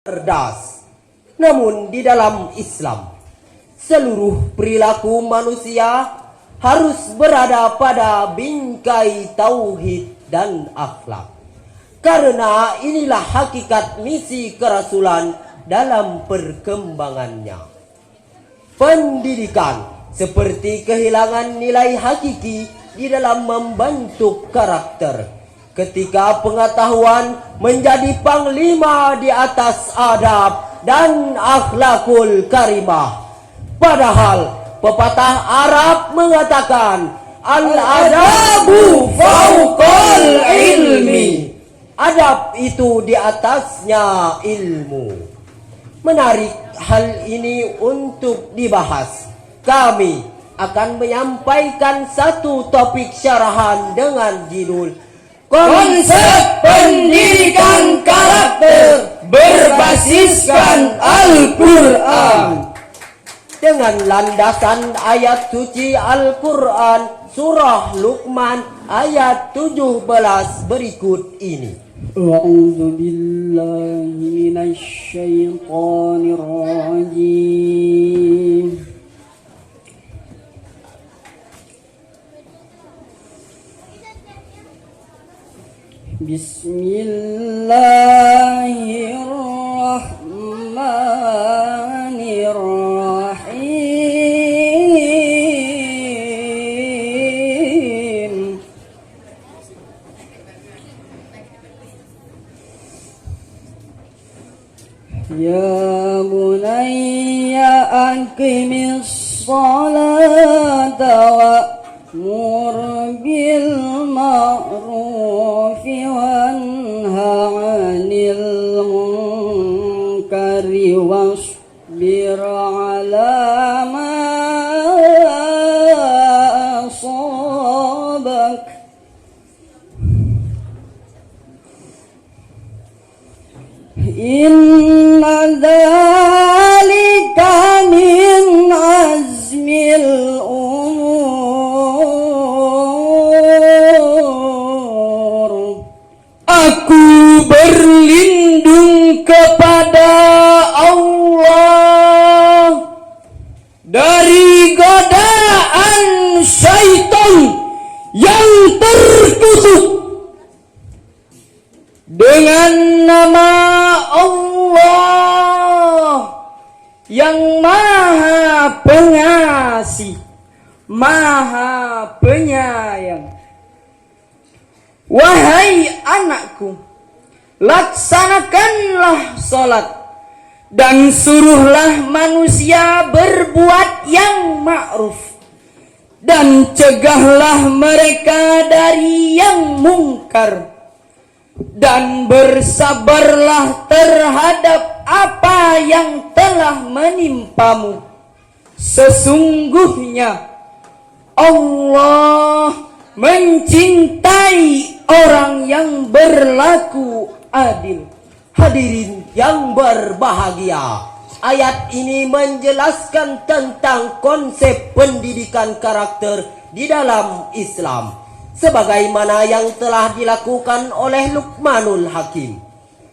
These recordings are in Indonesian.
cerdas. Namun di dalam Islam, seluruh perilaku manusia harus berada pada bingkai tauhid dan akhlak. Karena inilah hakikat misi kerasulan dalam perkembangannya. Pendidikan seperti kehilangan nilai hakiki di dalam membentuk karakter, ketika pengetahuan menjadi panglima di atas adab dan akhlakul karimah. Padahal pepatah Arab mengatakan al-adabu fauqal ilmi, adab itu di atasnya ilmu. Menarik hal ini untuk dibahas. Kami akan menyampaikan satu topik syarahan dengan judul Konsep Pendidikan Karakter Berbasiskan Al-Quran, dengan landasan ayat suci Al-Quran surah Luqman ayat 17 berikut ini. A'udzu billahi minasy syaithanir rajim. Bismillahirrahmanirrahim. Ya bunayya aqimis salata wa'mur bil ma'rufi wanha 'anil munkari wasbir 'ala ma asabak. Inna dzalika min azmil umur. Aku berlindung kepada Allah dari godaan syaitan yang terkutuk. Dengan nama Allah yang Maha Pengasih, Maha Penyayang. Wahai anakku, laksanakanlah salat dan suruhlah manusia berbuat yang ma'ruf, dan cegahlah mereka dari yang mungkar, dan bersabarlah terhadap apa yang telah menimpamu. Sesungguhnya Allah mencintai orang yang berlaku adil. Hadirin yang berbahagia, ayat ini menjelaskan tentang konsep pendidikan karakter di dalam Islam, sebagaimana yang telah dilakukan oleh Luqmanul Hakim.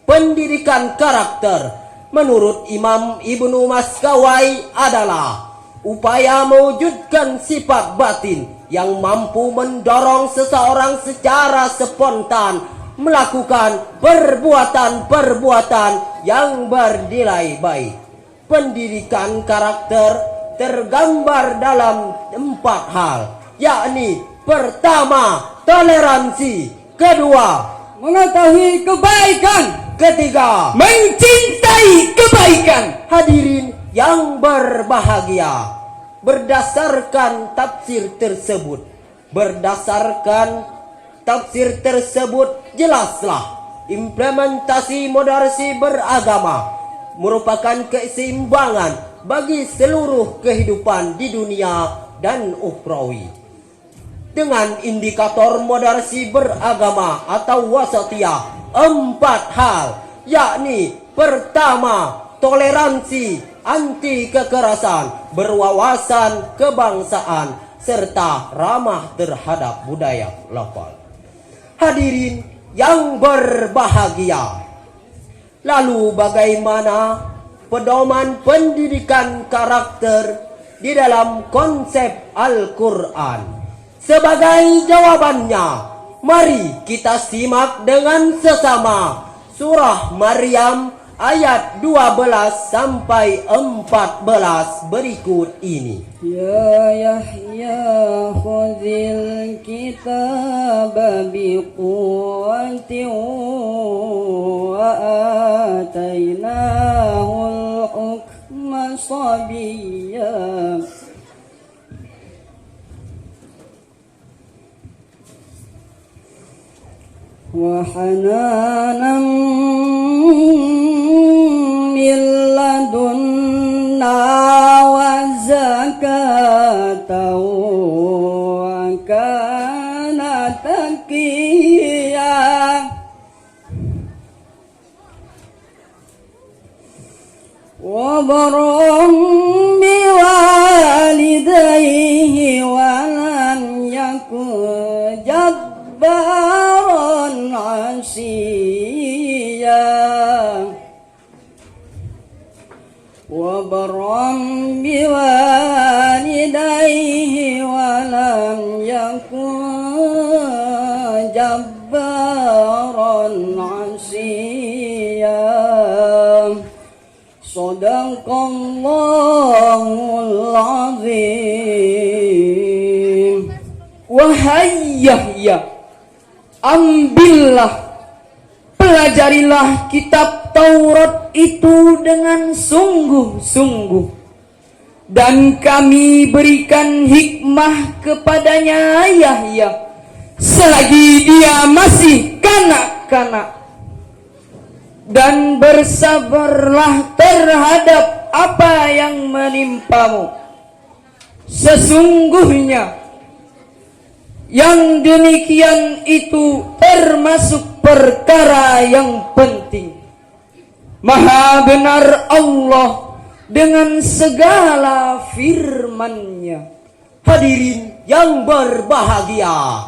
Pendidikan karakter menurut Imam Ibnu Maskawai adalah upaya mewujudkan sifat batin yang mampu mendorong seseorang secara spontan melakukan perbuatan-perbuatan yang bernilai baik. Pendidikan karakter tergambar dalam 4 hal, yakni pertama, toleransi; kedua, Mengetahui kebaikan; ketiga, mencintai kebaikan. hadirin yang berbahagia, berdasarkan tafsir tersebut, jelaslah implementasi moderasi beragama merupakan keseimbangan bagi seluruh kehidupan di dunia dan ukhrawi. Dengan indikator moderasi beragama atau wasatiyah 4 hal, yakni pertama, toleransi, anti kekerasan, berwawasan kebangsaan, serta ramah terhadap budaya lokal. Hadirin yang berbahagia, Lalu bagaimana pedoman pendidikan karakter di dalam konsep Al-Quran? Sebagai jawabannya, mari kita simak dengan sesama surah Maryam ayat 12 sampai 14 berikut ini. Ya Yahya khudhil kitaba biquwwatin wa atainahul hukma sabiyya wa hananan min ladunna wa zakatan wa kana taqiyya wa barran biwalidayhi wa lam yakun jabbaran asiyya wa barran biwalidayhi wa lam yakun jabbaran asiyya. Shadaqallahul azim. Wahai Yahya, ambillah, pelajarilah kitab Taurat itu dengan sungguh-sungguh, dan kami berikan hikmah kepadanya Yahya selagi dia masih kanak-kanak, dan bersabarlah terhadap apa yang menimpamu. Sesungguhnya yang demikian itu termasuk perkara yang penting. Maha benar Allah dengan segala firman-Nya. Hadirin yang berbahagia,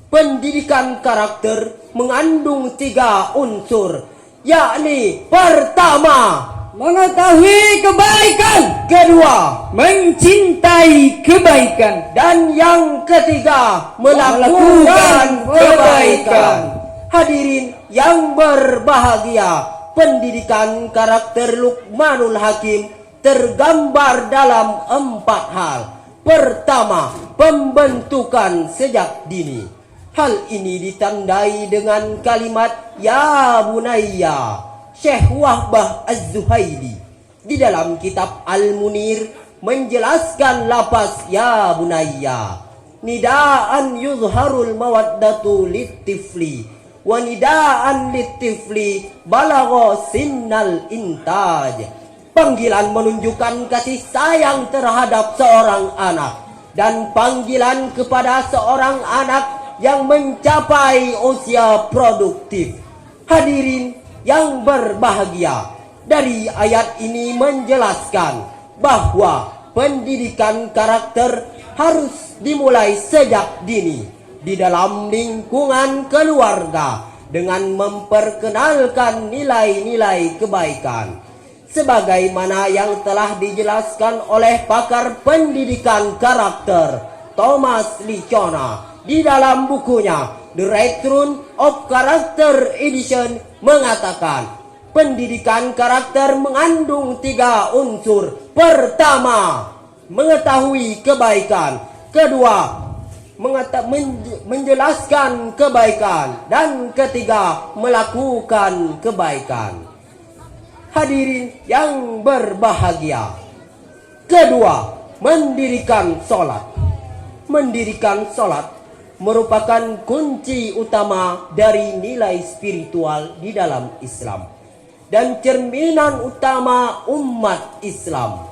pendidikan karakter mengandung 3 unsur, yakni pertama, mengetahui kebaikan, kedua, mencintai kebaikan, dan yang ketiga, melakukan kebaikan. Hadirin yang berbahagia, pendidikan karakter Luqmanul Hakim tergambar dalam 4 hal. Pertama, pembentukan sejak dini. Hal ini ditandai dengan kalimat Ya Bunayya. Syekh Wahbah Az-Zuhaili di dalam kitab Al-Munir menjelaskan lafaz Ya Bunayya. Nidaan yuzharul mawaddatu littifli wa nidaan littifli balagha sinnal intaj. Panggilan menunjukkan kasih sayang terhadap seorang anak, dan panggilan kepada seorang anak yang mencapai usia produktif. Hadirin yang berbahagia, dari ayat ini menjelaskan bahwa pendidikan karakter harus dimulai sejak dini di dalam lingkungan keluarga dengan memperkenalkan nilai-nilai kebaikan, sebagaimana yang telah dijelaskan oleh pakar pendidikan karakter Thomas Lichona di dalam bukunya The Return of Character Edition mengatakan, pendidikan karakter mengandung 3 unsur. Pertama, mengetahui kebaikan. Kedua, menjelaskan kebaikan. Dan ketiga, melakukan kebaikan. Hadirin yang berbahagia, kedua, mendirikan sholat. Mendirikan sholat merupakan kunci utama dari nilai spiritual di dalam Islam dan cerminan utama umat Islam.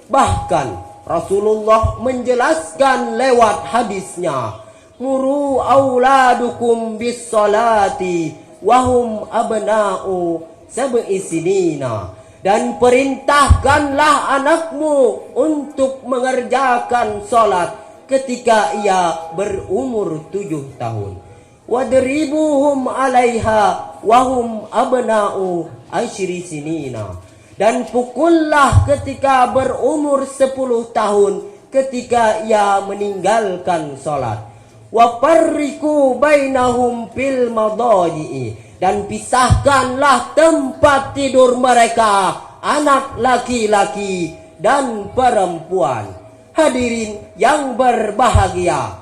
Bahkan Rasulullah menjelaskan lewat hadisnya, muru auladukum bis salati wahum abna'u sab'i sinina, dan perintahkanlah anakmu untuk mengerjakan salat ketika ia berumur 7 tahun. Wadribuhum alaiha wahum abna'u asyri sinina. Dan pukullah ketika berumur 10 tahun ketika ia meninggalkan salat. Wa farriqu bainahum fil madaji'i, dan pisahkanlah tempat tidur mereka, anak laki-laki dan perempuan. Hadirin yang berbahagia,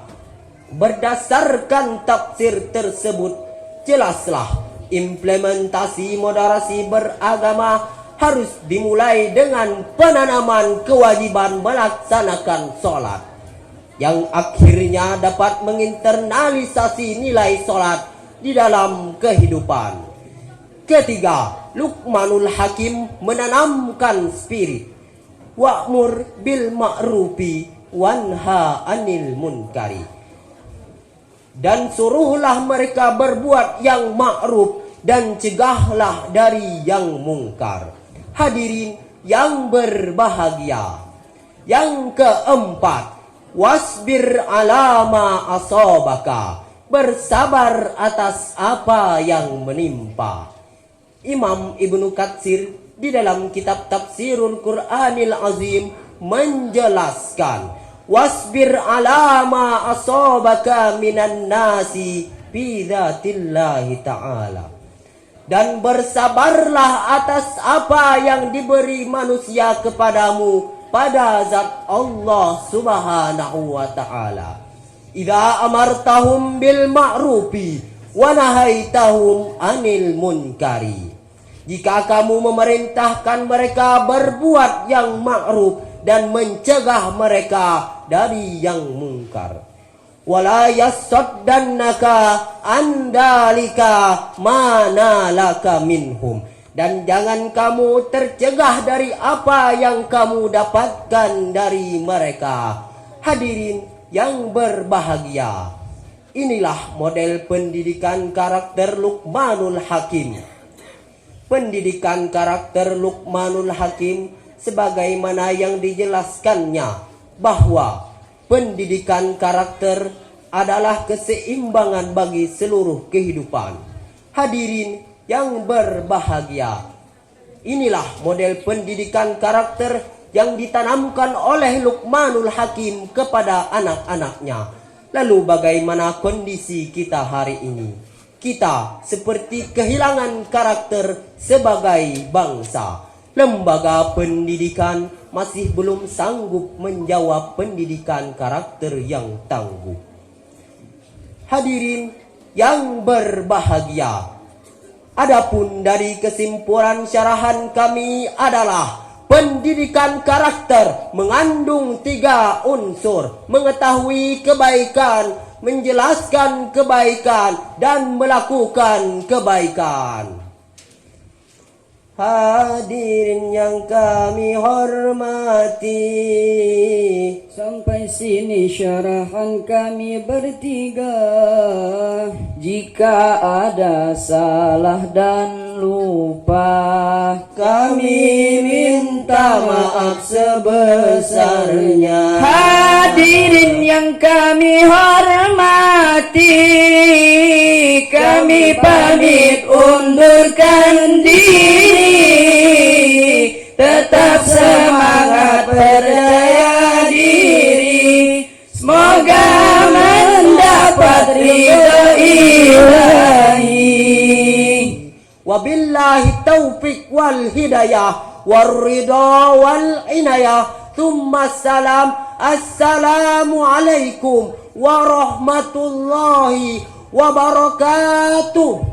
berdasarkan tafsir tersebut jelaslah implementasi moderasi beragama harus dimulai dengan penanaman kewajiban melaksanakan sholat, yang akhirnya dapat menginternalisasi nilai sholat di dalam kehidupan. Ketiga, Luqmanul Hakim menanamkan spirit wa'mur bil ma'rufi wanha anil munkari, dan suruhlah mereka berbuat yang ma'ruf dan cegahlah dari yang mungkar. Hadirin yang berbahagia, yang keempat, wasbir alama asobaka, bersabar atas apa yang menimpa. Imam Ibnu Katsir di dalam kitab Tafsirul Qur'anil Azim menjelaskan, wasbir alama asobaka minan nasi bidatillahi ta'ala, dan bersabarlah atas apa yang diberi manusia kepadamu pada zat Allah subhanahu wa ta'ala. Idza amartahum bil ma'rufi wa nahaitahum anil munkari, jika kamu memerintahkan mereka berbuat yang ma'ruf dan mencegah mereka dari yang mungkar. Wala yasaddannaka andalika manalaka minhum, dan jangan kamu tercegah dari apa yang kamu dapatkan dari mereka. Hadirin yang berbahagia, inilah model pendidikan karakter Luqmanul Hakim. Pendidikan karakter Luqmanul Hakim sebagaimana yang dijelaskannya, bahwa pendidikan karakter adalah keseimbangan bagi seluruh kehidupan. Hadirin yang berbahagia, inilah model pendidikan karakter yang ditanamkan oleh Luqmanul Hakim kepada anak-anaknya. Lalu bagaimana kondisi kita hari ini? Kita seperti kehilangan karakter sebagai bangsa. Lembaga pendidikan masih belum sanggup menjawab pendidikan karakter yang tangguh. Hadirin yang berbahagia, adapun dari kesimpulan syarahan kami adalah pendidikan karakter mengandung 3 unsur: mengetahui kebaikan, menjelaskan kebaikan, dan melakukan kebaikan. Hadirin yang kami hormati, sampai sini syarahan kami bertiga. Jika ada salah dan lupa, kami minta maaf sebesarnya. Hadirin yang kami hormati, kami pamit undurkan diri. Tetap semangat, percaya diri, semoga mendapat ridho ilahi. Wabillahi taufiq wal hidayah wal ridha wal inayah. Thumma salam. Assalamualaikum warahmatullahi wabarakatuh.